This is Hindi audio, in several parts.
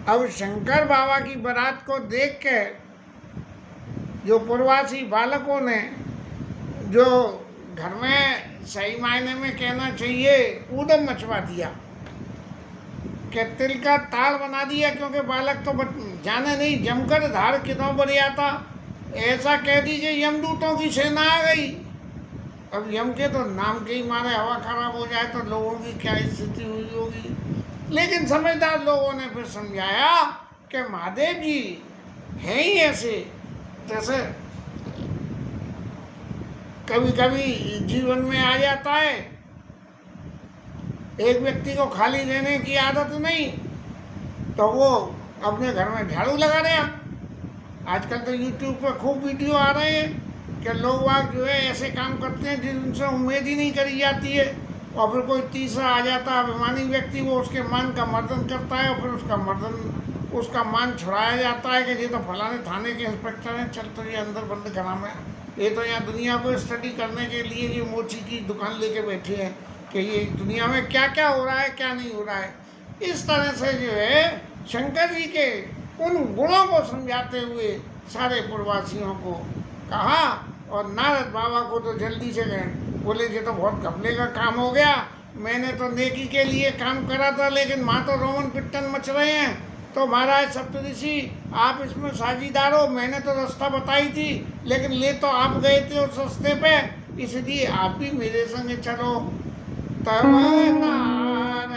अब शंकर बाबा की बारात को देख के जो प्रवासी बालकों ने जो घर में सही मायने में कहना चाहिए ऊधम मचवा दिया कि तिल का ताड़ बना दिया, क्योंकि बालक तो जाने नहीं जमकर धार कितों पर आता। ऐसा कह दीजिए यमदूतों की सेना आ गई। अब यम के तो नाम के ही मारे हवा खराब हो जाए तो लोगों की क्या स्थिति हुई होगी। लेकिन समझदार लोगों ने फिर समझाया कि महादेव जी हैं ही ऐसे, जैसे कभी कभी जीवन में आ जाता है, एक व्यक्ति को खाली रहने की आदत नहीं तो वो अपने घर में झाड़ू लगा रहा। आजकल तो YouTube पर खूब वीडियो आ रहे हैं कि लोग वाग जो है ऐसे काम करते हैं जिनसे उम्मीद ही नहीं करी जाती है, और फिर कोई तीसरा आ जाता है अभिमानी व्यक्ति, वो उसके मान का मर्दन करता है और फिर उसका मान छुड़ाया जाता है कि ये तो फलाने थाने के इंस्पेक्टर हैं, चल तो ये अंदर बंद करा में, ये तो यहाँ दुनिया को स्टडी करने के लिए ये मोची की दुकान लेके बैठे हैं कि ये दुनिया में क्या क्या हो रहा है क्या नहीं हो रहा है। इस तरह से जो है शंकर जी के उन गुणों को समझाते हुए सारे पूर्ववासियों को कहा, और नारद बाबा को तो जल्दी से गए, बोले ये तो बहुत घपले का काम हो गया, मैंने तो नेकी के लिए काम करा था लेकिन माँ तो रोमन पिट्टन मच रहे हैं, तो महाराज सप्तऋषि आप इसमें साझीदार हो, मैंने तो रास्ता बताई थी लेकिन ले तो आप गए थे उस रास्ते पे, इसलिए आप भी मेरे संग चलो। तब नारद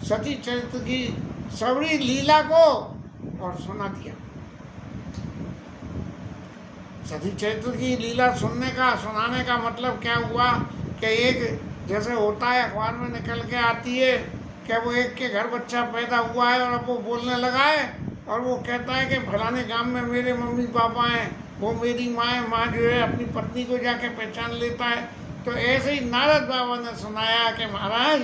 सती चरित्र की सबरी लीला को और सुना दिया। सती चरित्र की लीला सुनाने का मतलब क्या हुआ कि एक जैसे होता है अखबार में निकल के आती है कि वो एक के घर बच्चा पैदा हुआ है और अब वो बोलने लगा है और वो कहता है कि फलाने गांव में मेरे मम्मी पापा हैं, वो मेरी माँ है, माँ जो है अपनी पत्नी को जाके पहचान लेता है। तो ऐसे ही नारद बाबा ने सुनाया कि महाराज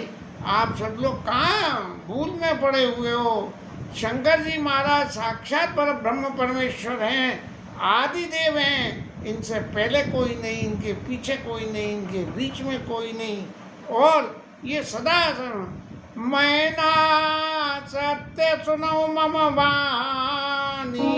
आप सब लोग कहाँ भूल में पड़े हुए हो, शंकर जी महाराज साक्षात पर ब्रह्म परमेश्वर हैं, आदि देव हैं, इनसे पहले कोई नहीं, इनके पीछे कोई नहीं, इनके बीच में कोई नहीं, और ये सदा मैं ना सत्य सुनो मम वाणी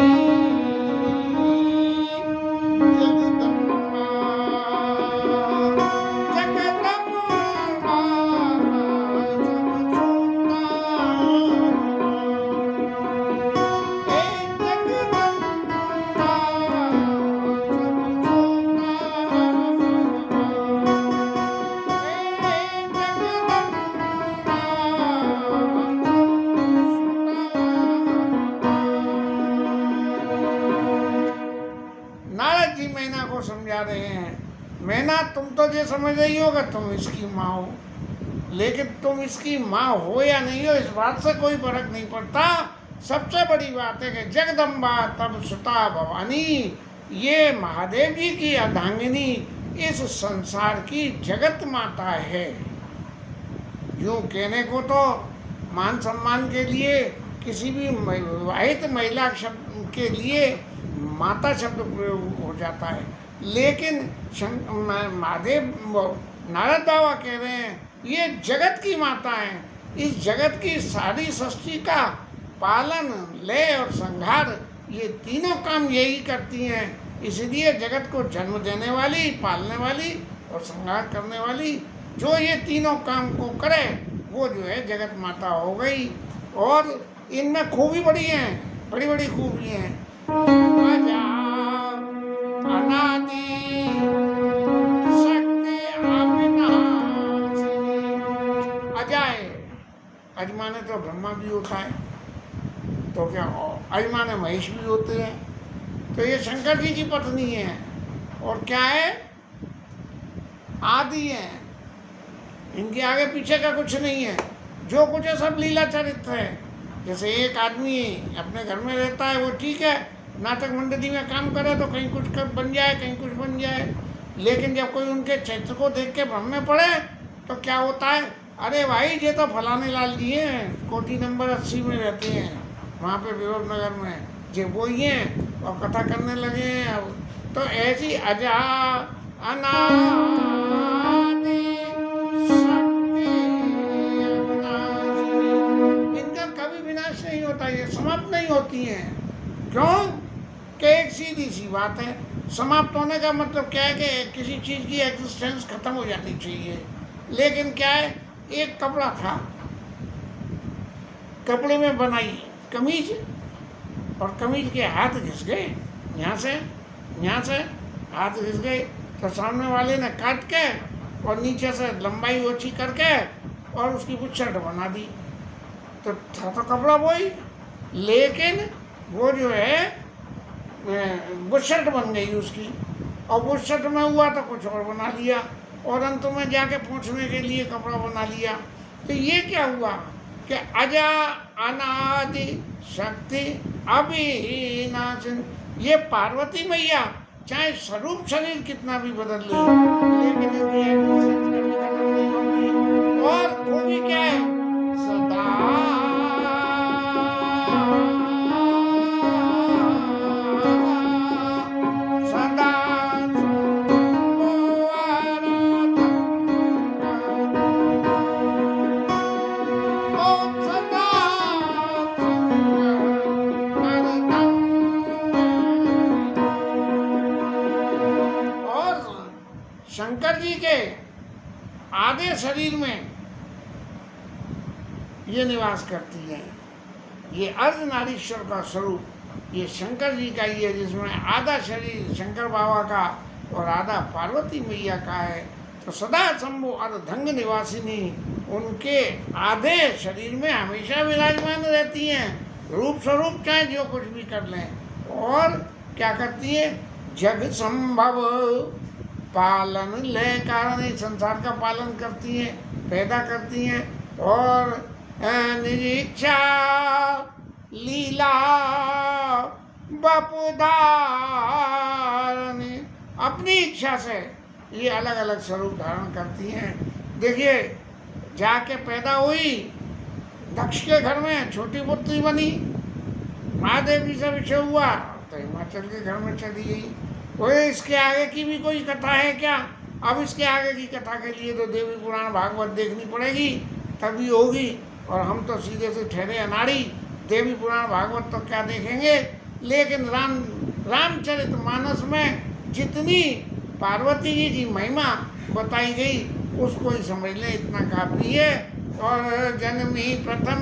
समझा रहे हैं। मैना तुम तो ये समझ रही होगा तुम इसकी माँ हो, लेकिन तुम इसकी माँ हो या नहीं हो इस बात से कोई फर्क नहीं पड़ता। सबसे बड़ी बात है कि जगदम्बा तब सुता भवानी, ये महादेव जी की अर्धांगिनी इस संसार की जगत माता है। यूँ कहने को तो मान सम्मान के लिए किसी भी विवाहित महिला शब्द के लिए माता शब्द प्रयोग हो जाता है, लेकिन महादेव नारद बाबा कह रहे हैं ये जगत की माता है, इस जगत की सारी सृष्टि का पालन लय और संहार ये तीनों काम यही करती हैं। इसलिए जगत को जन्म देने वाली, पालने वाली और संहार करने वाली जो ये तीनों काम को करे वो जो है जगत माता हो गई। और इनमें खूबी बड़ी हैं, बड़ी बड़ी खूबी हैं। अनादि शक्ति अविनाशी, अजय, अजमाने तो ब्रह्मा भी होता है, तो क्या अजमाने महेश भी होते हैं, तो ये शंकर जी की पत्नी है। और क्या है, आदि है, इनके आगे पीछे का कुछ नहीं है, जो कुछ है सब लीला चरित्र है। जैसे एक आदमी अपने घर में रहता है वो ठीक है, नाटक मंडली में काम करे तो कहीं कुछ बन जाए कहीं कुछ बन जाए, लेकिन जब कोई उनके चरित्र को देख के भ्रम में पड़े तो क्या होता है, अरे भाई ये तो फलाने लाल जी हैं, कोठी नंबर 80 में रहते हैं, वहाँ पे विभव नगर में, जे वो ही हैं और कथा करने लगे हैं अब। तो ऐसी अजा अनादि शक्ति अविनाशिनी, इनका कभी विनाश नहीं होता, ये समाप्त नहीं होती हैं। क्यों? कि एक सीधी सी बात है, समाप्त होने का मतलब क्या है कि किसी चीज़ की एग्जिस्टेंस खत्म हो जानी चाहिए। लेकिन क्या है, एक कपड़ा था, कपड़े में बनाई कमीज, और कमीज के हाथ घिस गए, यहाँ से हाथ घिस गए, तो सामने वाले ने काट के और नीचे से लंबाई ओछी करके और उसकी बुशर्ट बना दी। तो था तो कपड़ा वही, लेकिन वो जो है बुशर्ट बन गई उसकी, और बुशर्ट में हुआ तो कुछ और बना लिया, और अंत में जाके पूछने के लिए कपड़ा बना लिया। तो ये क्या हुआ कि अजा अनादि शक्ति अविनाशिनी, ये पार्वती मैया चाहे स्वरूप शरीर कितना भी बदल ले, लेकिन इनकी एग्जिस्टेंस कभी खत्म नहीं होती। और वो भी क्या है, सदा सदा शंकर जी के आधे शरीर में ये निवास करती है। ये अर्धनारीश्वर का स्वरूप ये शंकर जी का ही है, जिसमें आधा शरीर शंकर बाबा का और आधा पार्वती मैया का है। तो सदा शंभु अर्धंग निवासिनी उनके आधे शरीर में हमेशा विराजमान रहती हैं, रूप स्वरूप चाहे जो कुछ भी कर लें। और क्या करती है, जग संभव पालन ले कारण, इस संसार का पालन करती हैं, पैदा करती हैं। और निरीक्षा लीला बपुदारणी, अपनी इच्छा से ये अलग अलग स्वरूप धारण करती हैं। देखिए, जाके पैदा हुई दक्ष के घर में, छोटी पुत्री बनी, महादेव जी से विषय हुआ तो हिमाचल के घर में चली गई। वो इसके आगे की भी कोई कथा है क्या? अब इसके आगे की कथा के लिए तो देवी पुराण भागवत देखनी पड़ेगी, तभी होगी। और हम तो सीधे से ठहरे अनाड़ी, देवी पुराण भागवत तो क्या देखेंगे। लेकिन रामचरितमानस में जितनी पार्वती जी की महिमा बताई गई उसको ही समझ लें, इतना काफी है। और जन्मी प्रथम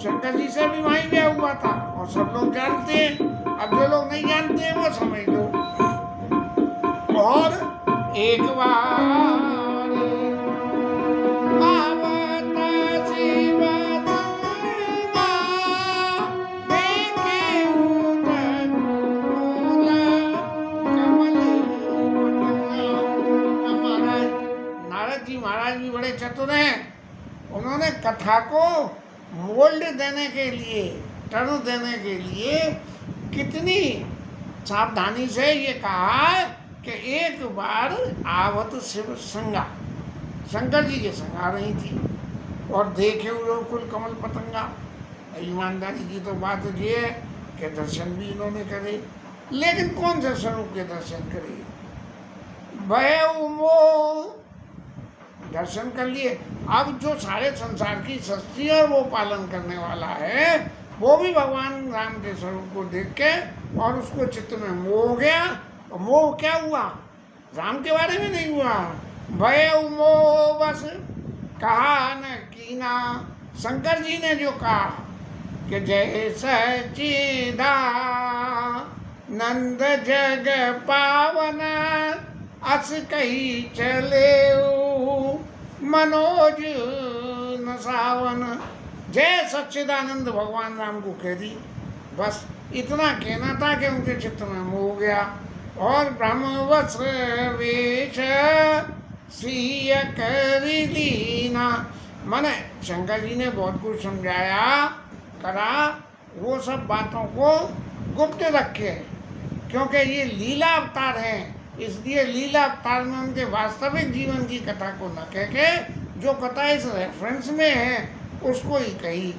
शंकर जी से भी वहीं गया हुआ था, और सब लोग जानते हैं। अब जो लोग नहीं जानते हैं वो समझ लो। और एक बार महाराज भी बड़े चतुर हैं। उन्होंने कथा को मोल्ड देने के लिए, टर्न देने के लिए कितनी सावधानी से ये कहा कि एक बार आवत शिव संगा, शंकर जी के संग आ रही थी, और देखे वो कुल कमल पतंगा। ईमानदारी की तो बात ये है कि दर्शन भी इन्होंने करे, लेकिन कौन से स्वरूप के दर्शन करे? भय दर्शन कर लिए। अब जो सारे संसार की सृष्टि और वो पालन करने वाला है, वो भी भगवान राम के स्वरूप को देख के और उसको चित्त में मोह गया। और मोह क्या हुआ? राम के बारे में नहीं हुआ। भय मोह बस कहा न कीना। शंकर जी ने जो कहा कि जय सचिदा नंद जग पावन अस कही चले मनोज न सावन। जय सच्चिदानंद भगवान राम को कह दी। बस इतना कहना था कि उनके चित्त में मोह गया। और ब्रह्मवस्त्र वेश सिय कर लीना। माने शंकर जी ने बहुत कुछ समझाया करा, वो सब बातों को गुप्त रखे, क्योंकि ये लीला अवतार हैं। इसलिए लीला अवतार में उनके वास्तविक जीवन की कथा को न कह के जो कथा इस रेफरेंस में है उसको ही कही।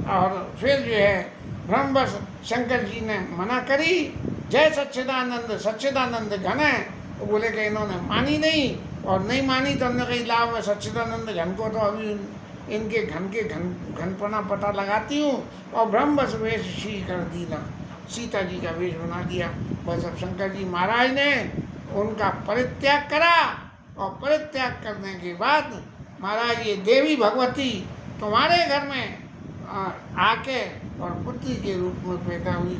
और फिर जो है ब्रह्मवश शंकर जी ने मना करी। जय सच्चिदानंद, सच्चिदानंद घन है, तो बोले कि इन्होंने मानी नहीं। और नहीं मानी तो हमने कही लाभ में सच्चिदानंद घन को तो अभी इनके घनपना पता लगाती हूँ। और ब्रह्मवश वेश सी कर दीना, सीता जी का वेश बना दिया। बस अब शंकर जी महाराज ने उनका परित्याग करा। और परित्याग करने के बाद महाराज ये देवी भगवती तुम्हारे घर में आके और पुत्री के रूप में पैदा हुई।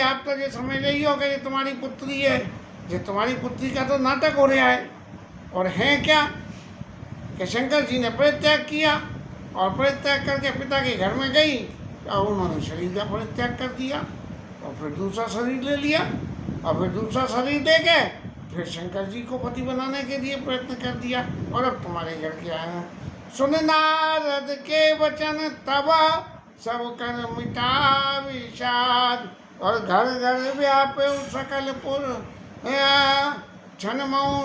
आप तो ये समझ रही हो कि ये तुम्हारी पुत्री है। ये तुम्हारी पुत्री का तो नाटक हो रहा है। और है क्या कि शंकर जी ने परित्याग किया और परित्याग करके पिता के घर में गई और उन्होंने शरीर का परित्याग कर दिया और फिर दूसरा शरीर ले लिया और फिर दूसरा शरीर दे के फिर शंकर जी को पति बनाने के लिए प्रयत्न कर दिया। और अब तुम्हारे घर के आए हैं। सुन नारद के वचन तब सब कर मिटा विषाद। और घर घर व्यापे सकल पुर छनमऊ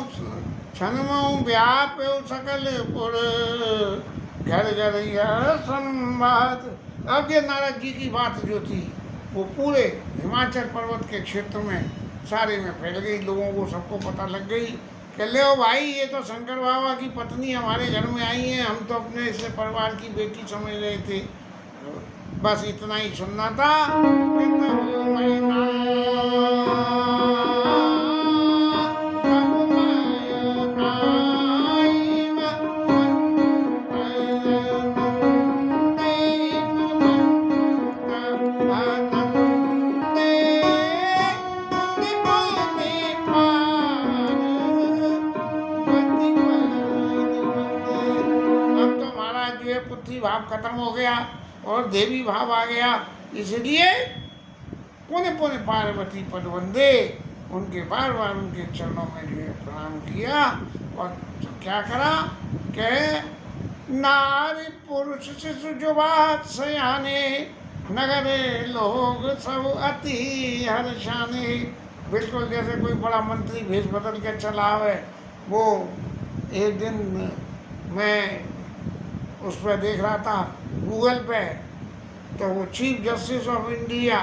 व्यापे सकल पुर घर घर यह संवाद। अब ये नारद जी की बात जो थी वो पूरे हिमाचल पर्वत के क्षेत्र में सारे में फैल गई। लोगों को सबको पता लग गई कि ले भाई ये तो शंकर बाबा की पत्नी हमारे घर में आई है, हम तो अपने इस परिवार की बेटी समझ रहे थे। बस इतना ही सुनना था। पुत्री भाव खत्म हो गया और देवी भाव आ गया। इसलिए पुण्य पुण्य पार्वती पद वंदे, उनके बार बार उनके चरणों में जो है प्रणाम किया और क्या करा कि नारी पुरुष शिशु जुबात सयाने नगरे लोग सब अति हर्षाने। बिल्कुल जैसे कोई बड़ा मंत्री भेष बदल के चला आवे। वो एक दिन मैं उस पर देख रहा था गूगल पे, तो वो chief justice of India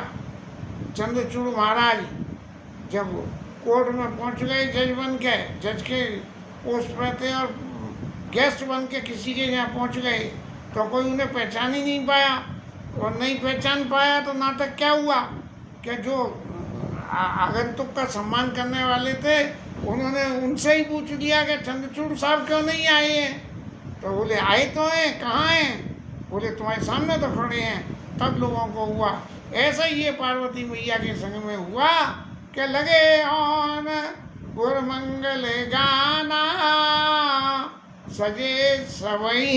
Chandrachud महाराज जब कोर्ट में पहुंच गए जज बन के, जज के पोस्ट पे थे और गेस्ट बन के किसी के यहाँ पहुंच गए, तो कोई उन्हें पहचान ही नहीं पाया। और नहीं पहचान पाया तो नाटक क्या हुआ कि जो आगंतुक का सम्मान करने वाले थे उन्होंने उनसे ही पूछ लिया कि चंद्रचूड़ साहब क्यों नहीं आए हैं। तो बोले आए तो हैं, कहाँ हैं? बोले तुम्हारे सामने तो खड़े हैं। तब लोगों को हुआ। ऐसा ही ये पार्वती मैया के संग में हुआ कि लगे ऑन गुरमंगल गाना सजे सवई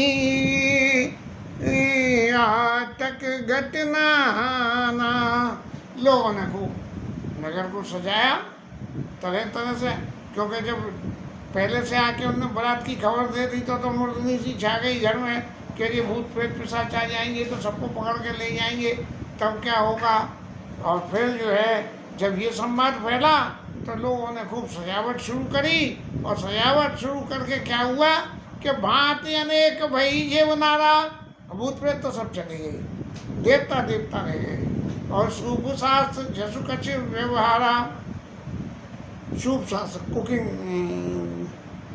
तक घटना। लोगों ने खूब नगर को सजाया तरह तरह से, क्योंकि जब पहले से आके उन्होंने बारात की खबर दे दी तो मुर्दनी सी छा गई घर में कि ये भूत प्रेत पिशाच आ जाएंगे तो सबको पकड़ के ले जाएंगे, तब क्या होगा। और फिर जो है जब ये संवाद फैला तो लोगों ने खूब सजावट शुरू करी। और सजावट शुरू करके क्या हुआ कि भांति अनेक भई जीव नारा। भूत प्रेत तो सब चले गए, देवता देवता रह गए। और शुभ शास्त्र जसु कछ व्यवहारा, शुभ शास्त्र कुकिंग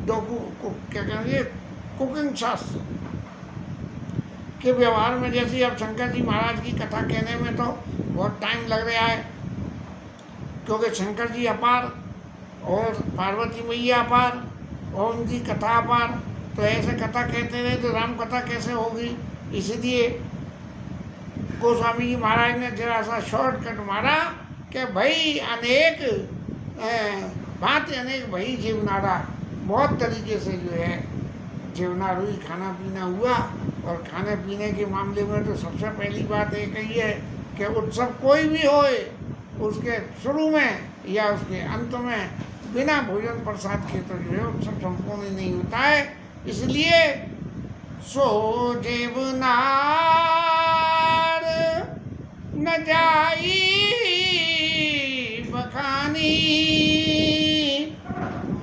क्या कहेंगे कुकिंग शास्त्र के व्यवहार में, जैसे अब शंकर जी महाराज की कथा कहने में तो बहुत टाइम लग रहा है, क्योंकि शंकर जी अपार और पार्वती मैया अपार और उनकी कथा अपार। तो ऐसे कथा कहते रहे तो राम कथा कैसे होगी। इसलिए गोस्वामी जी महाराज ने जरा सा शॉर्टकट मारा कि भाई अनेक भांति अनेक भाई जीवनारा। बहुत तरीके से जो है जीवनारुई खाना पीना हुआ। और खाने पीने के मामले में तो सबसे पहली बात एक ही है कि उत्सव कोई भी होए उसके शुरू में या उसके अंत में बिना भोजन प्रसाद के तो जो है उत्सव संपूर्ण नहीं होता है। इसलिए सो जीवनार न जाई बखानी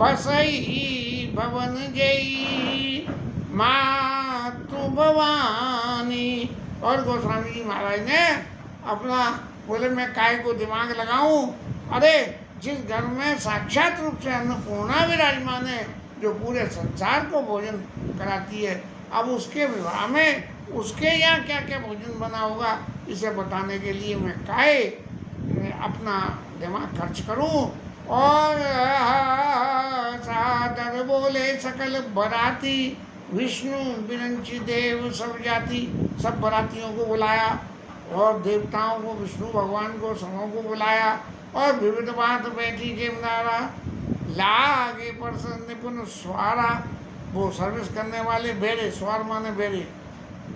बसई भवन जई मातु भवानी। और गोस्वामी जी महाराज ने अपना बोले मैं काय को दिमाग लगाऊं। अरे जिस घर में साक्षात रूप से अन्नपूर्णा विराजमान है जो पूरे संसार को भोजन कराती है, अब उसके विवाह में उसके यहाँ क्या क्या भोजन बना होगा इसे बताने के लिए मैं काय अपना दिमाग खर्च करूं। और सादर बोले सकल बराती विष्णु बिरंची देव सब जाति। सब बरातियों को बुलाया और देवताओं को, विष्णु भगवान को, समों को बुलाया और विविध बात बैठी जेमनारा लागे परसन निपुण स्वारा। वो सर्विस करने वाले बेरे, स्वार माने बेरे,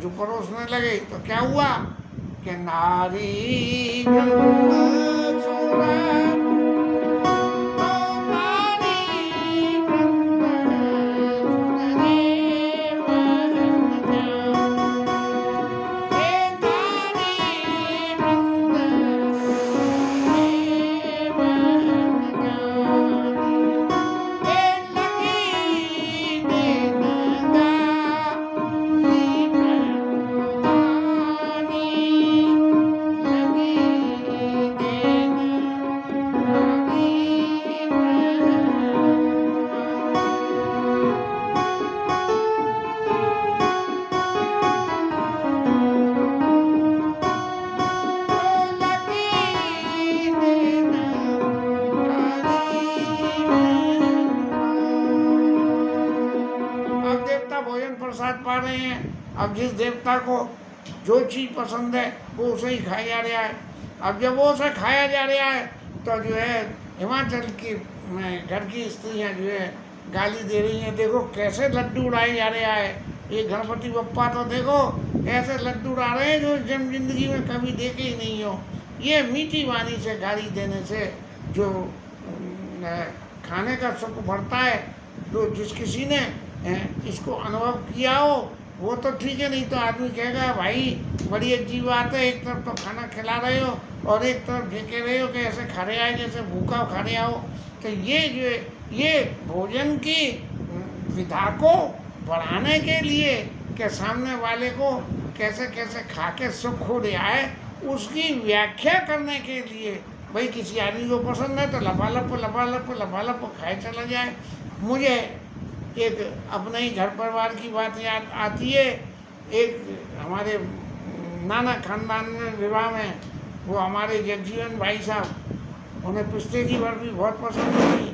जो परोसने लगे। तो क्या हुआ कि नारी पा रहे हैं। अब जिस देवता को जो चीज़ पसंद है वो उसे ही खाया जा रहा है। अब जब वो उसे खाया जा रहा है तो जो है हिमाचल की घर की स्त्रियाँ जो है गाली दे रही हैं, देखो कैसे लड्डू उड़ाए जा रहा है। ये गणपति बप्पा तो देखो ऐसे लड्डू उड़ा रहे हैं जो जन्म जिंदगी में कभी देखे ही नहीं हो। ये मीठी वाणी से गाली देने से जो खाने का सुख बढ़ता है जो जिस किसी ने इसको अनुभव किया हो वो तो ठीक है, नहीं तो आदमी कहेगा भाई बड़ी अजीब बात है, एक तरफ तो खाना खिला रहे हो और एक तरफ ये कह रहे हो कि ऐसे खा रहे आए जैसे भूखा खा रहे आओ। तो ये जो है ये भोजन की विधा को बढ़ाने के लिए कि सामने वाले को कैसे कैसे खा के सुख हो रहा है उसकी व्याख्या करने के लिए। भाई किसी आदमी को पसंद है तो लपालप खाए चला जाए। मुझे एक अपने ही घर परिवार की बात याद आती है। एक हमारे नाना खानदान में विवाह में वो हमारे जगजीवन भाई साहब, उन्हें पिस्ते की बर्फी बहुत पसंद थी,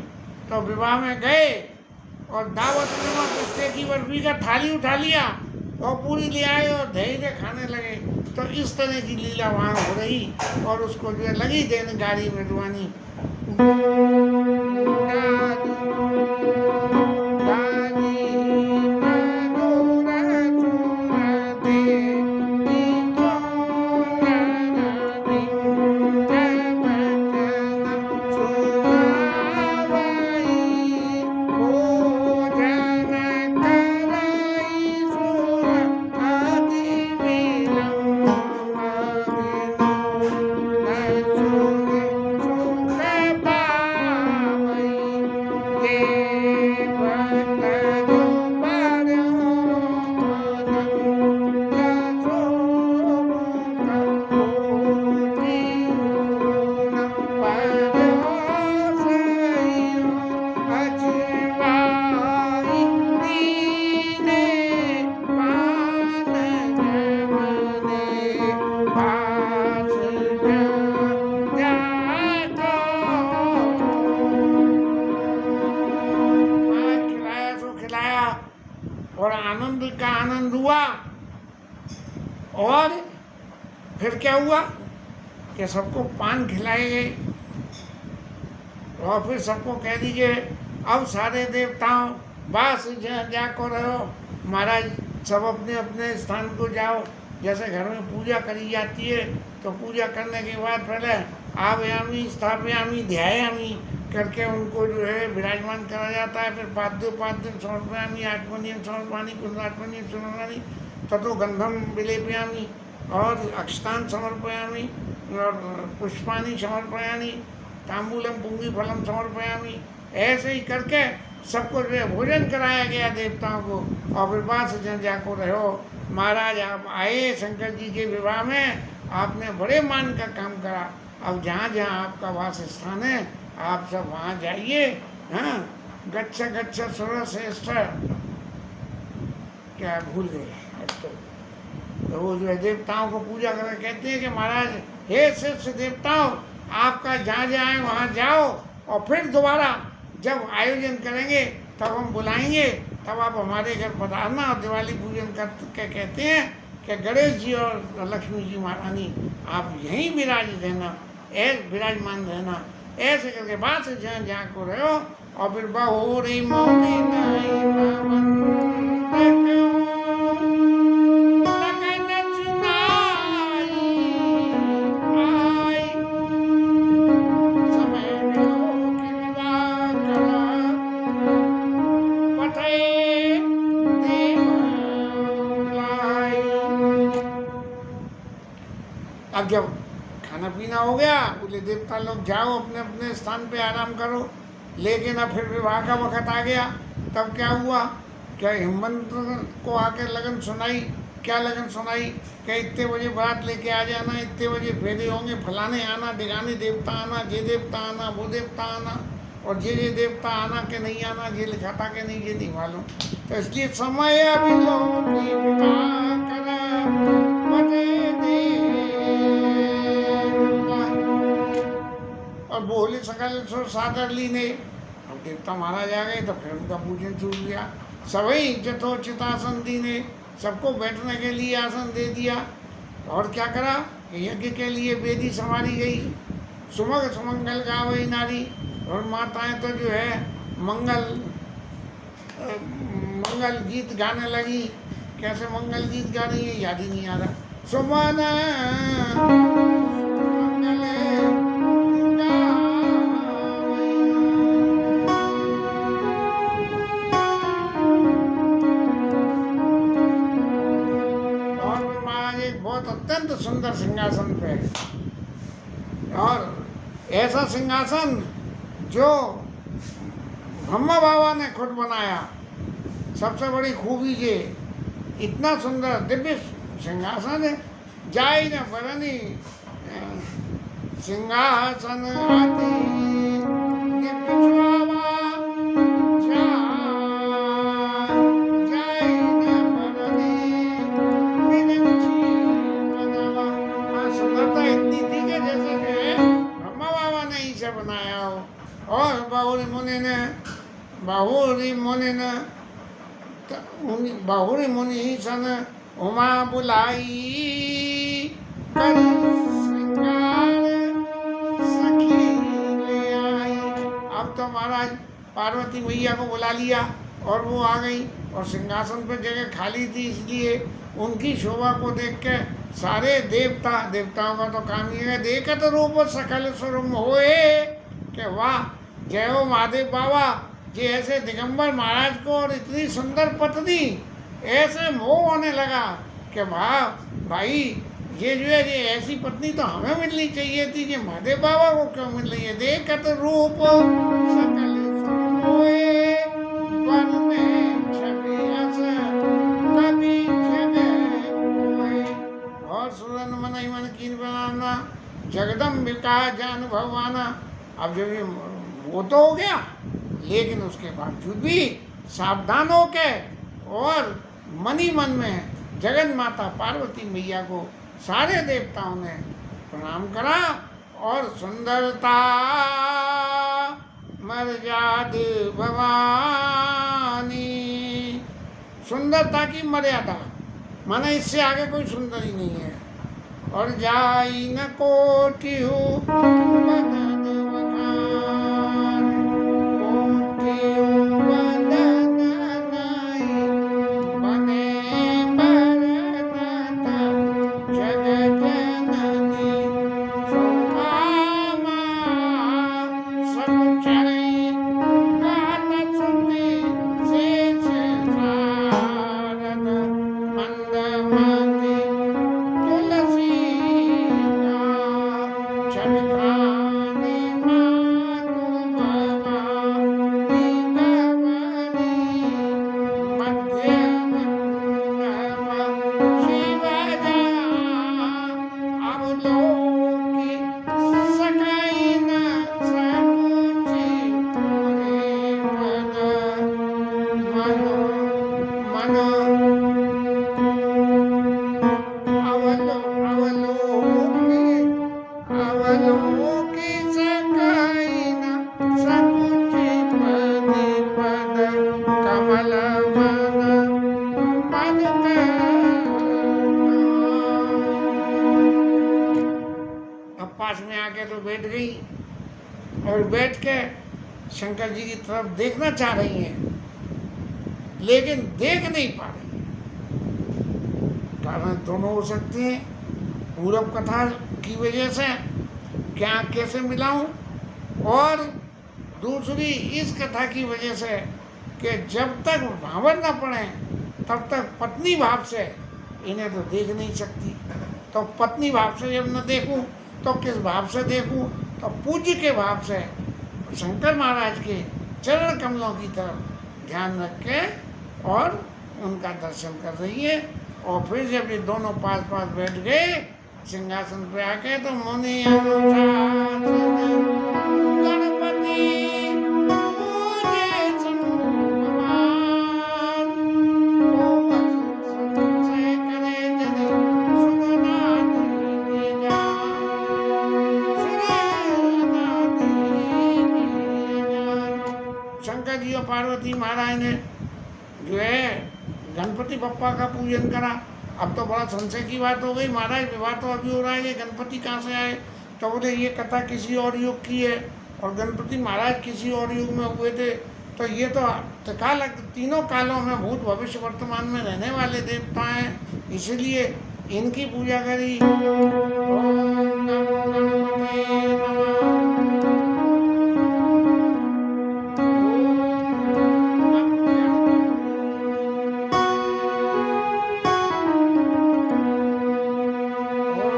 तो विवाह में गए और दावत में वहाँ पिस्ते की बर्फी का थाली उठा लिया और पूरी ले आए और धीरे खाने लगे। तो इस तरह की लीला वहाँ हो रही और उसको जो है लगी देने गाड़ी में रुआनी। और आनंद का आनंद हुआ। और फिर क्या हुआ कि सबको पान खिलाए गए और फिर सबको कह दीजिए अब सारे देवताओं बस जाको रहो, महाराज सब अपने अपने स्थान को जाओ। जैसे घर में पूजा करी जाती है तो पूजा करने के बाद पहले आव्यामी स्थापयामी ध्यायामी करके उनको जो है विराजमान करा जाता है। फिर पाद्यम समर्पयामी आत्मनियम समर्पानी कुंडात्मनियम समर्पानी ततो गंधम विलेपयामी और अक्षतान समर्पयामी और पुष्पानी समर्पयामी तांबूलम पुंगी फलम समर्पयामी। ऐसे ही करके सबको जो है भोजन कराया गया देवताओं को। और फिर बाद से जन जाको रहो, महाराज आप आए शंकर जी के विवाह में, आपने बड़े मान का काम करा। अब जहाँ जहाँ आपका वास स्थान है आप सब वहाँ जाइए। हाँ, गच्छ गच्छ सुर श्रेष्ठ, क्या भूल गए तो वो जो है देवताओं को पूजा कर कहते हैं कि महाराज हे श्रेष्ठ देवताओं, आपका जहाँ जहाँ है वहाँ जाओ और फिर दोबारा जब आयोजन करेंगे तब हम बुलाएंगे, तब आप हमारे घर पधारना और दिवाली पूजन कर कहते हैं कि गणेश जी और लक्ष्मी जी महारानी आप यहीं विराजमान रहना। ऐसे करके बात से जहाँ जहाँ को रहो और फिर बहुरी मोदी नहीं अब जब खाना पीना हो गया बोले देवता लोग जाओ अपने अपने स्थान पे आराम करो। लेकिन अब फिर विवाह का वक्त आ गया। तब क्या हुआ, क्या हिमंत को आकर लगन सुनाई। क्या लगन सुनाई कि इतने बजे बारात लेके आ जाना, इतने बजे फेरे होंगे, फलाने आना, डिगाने देवता आना, जे देवता आना, वो देवता आना, और जे देवता आना के नहीं आना, जे लिखा था कि नहीं ये नहीं मालूम। तो इसलिए समय अभी और बोले सकल सो सादर ली ने। अब देवता महाराज आ गए तो फिर उनका पूजन छूट गया। सभी जथोचितासन दी ने, सबको बैठने के लिए आसन दे दिया। और क्या करा, यज्ञ के लिए वेदी संवारी गई। सुमग सुमंगल गावई नारी, और माताएं तो जो है मंगल गीत गाने लगी। कैसे मंगल गीत गा रही है याद ही नहीं आ रहा। सुमन सुंदर सिंहासन पे, और ऐसा सिंहासन जो ब्रह्मा बाबा ने खुद बनाया। सबसे बड़ी खूबी ये, इतना सुंदर दिव्य सिंहासन है। जाय न बरनी सिंहासन आती दिव्य शोभा, जाय न बरनी मीनाक्षी बनावा। सुंदरता इतनी थी कि जैसे कि ब्रह्मा बाबा ने इसे बनाया हो। और बहुरी मुनि सन उमा बुलाई, कर श्रृंगार सखी ले आई। अब तो महाराज पार्वती मैया को बुला लिया और वो आ गई, और सिंहासन पर जगह खाली थी, इसलिए उनकी शोभा को देख के सारे देवताओं का तो काम ये है, देखत रूप सकल स्वरूप होए कि वाह, जय हो महादेव बाबा। ये ऐसे दिगंबर महाराज को और इतनी सुंदर पत्नी, ऐसे मोह होने लगा कि वाह भाई, ये जो है ये ऐसी पत्नी तो हमें मिलनी चाहिए थी, ये महादेव बाबा को क्यों मिल रही है। देखत रूप सकल सोए, वन में छवि अस कभी जगह कोई। और सुरन मन ही मन कीन बनाना, जगदम्बिका जान भगवाना। अब जब ये वो तो हो गया, लेकिन उसके बावजूद भी सावधान हो के और मन ही मन में जगन माता पार्वती मैया को सारे देवताओं ने प्रणाम करा। और सुंदरता मर्याद भवानी, सुंदरता की मर्यादा माने इससे आगे कोई सुंदर ही नहीं है। और जाई न कोटि हो बदन वखार, कोटि हो बदन नाई, बने बरनता जग जननी। शोभामा सकुचई गात सुति शेष सारद, मंदमति तुलसी का चमकानी मातु भवानी भवानी। मध्य मंडप शिवजा अवलोकी, सकई न सकुचि मुनि पद। मनो मनो अवलोकी सकई न सकुचि मुनि पद, कमल मन मधुकर। अब पास में आके तो बैठ गई, और बैठ के शंकर जी की तरफ देखना चाह रही हैं, लेकिन देख नहीं पा रही हैं। कारण दोनों हो सकते हैं, पूरब कथा की वजह से क्या कैसे मिलाऊं, और दूसरी इस कथा की वजह से कि जब तक भावर न पड़े तब तक पत्नी भाव से इन्हें तो देख नहीं सकती। तो पत्नी भाव से जब न देखूं तो किस भाव से देखूं, तो पूज्य के भाव से शंकर महाराज के चरण कमलों की तरफ ध्यान रख के और उनका दर्शन कर रही है। और फिर जब ये दोनों पास पास बैठ गए सिंहासन पे आके, तो मुनि अनुशासन गणपति पूजे भगवान, को संशय करे जनि सुरनादी जान, सुरनादी जान। शंकर जी और पार्वती महाराज ने जो है गणपति बप्पा का पूजन करा। अब तो बड़ा संशय की बात हो गई, महाराज विवाह तो अभी हो रहा है, ये गणपति कहाँ से आए। तो बोले ये कथा किसी और युग की है, और गणपति महाराज किसी और युग में हुए थे। तो ये तो त्रिकाल, तीनों कालों में भूत भविष्य वर्तमान में रहने वाले देवता हैं, इसलिए इनकी पूजा करी। ओम नमो गणपते नमः। ओम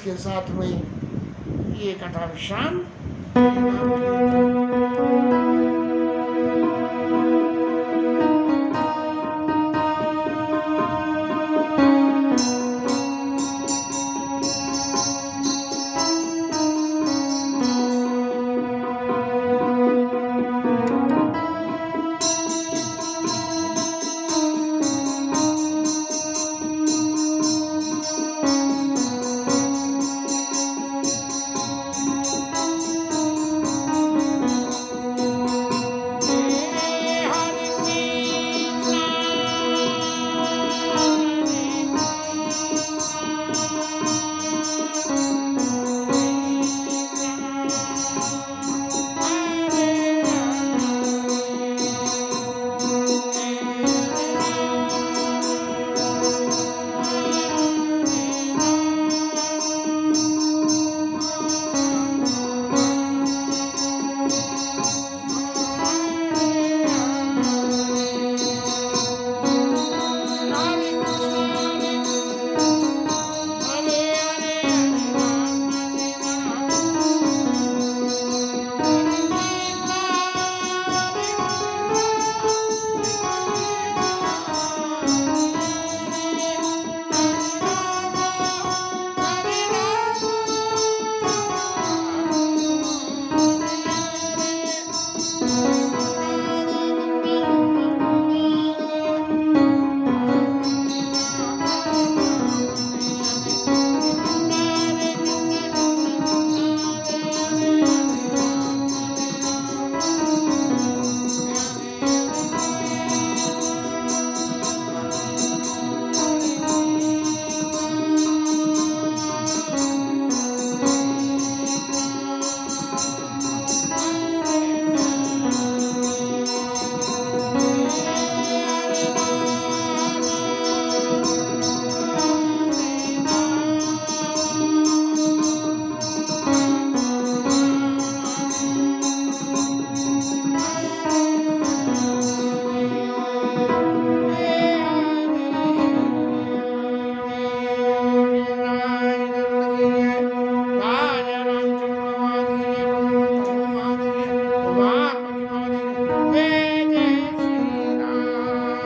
इसके साथ में ये कथा विश्राम।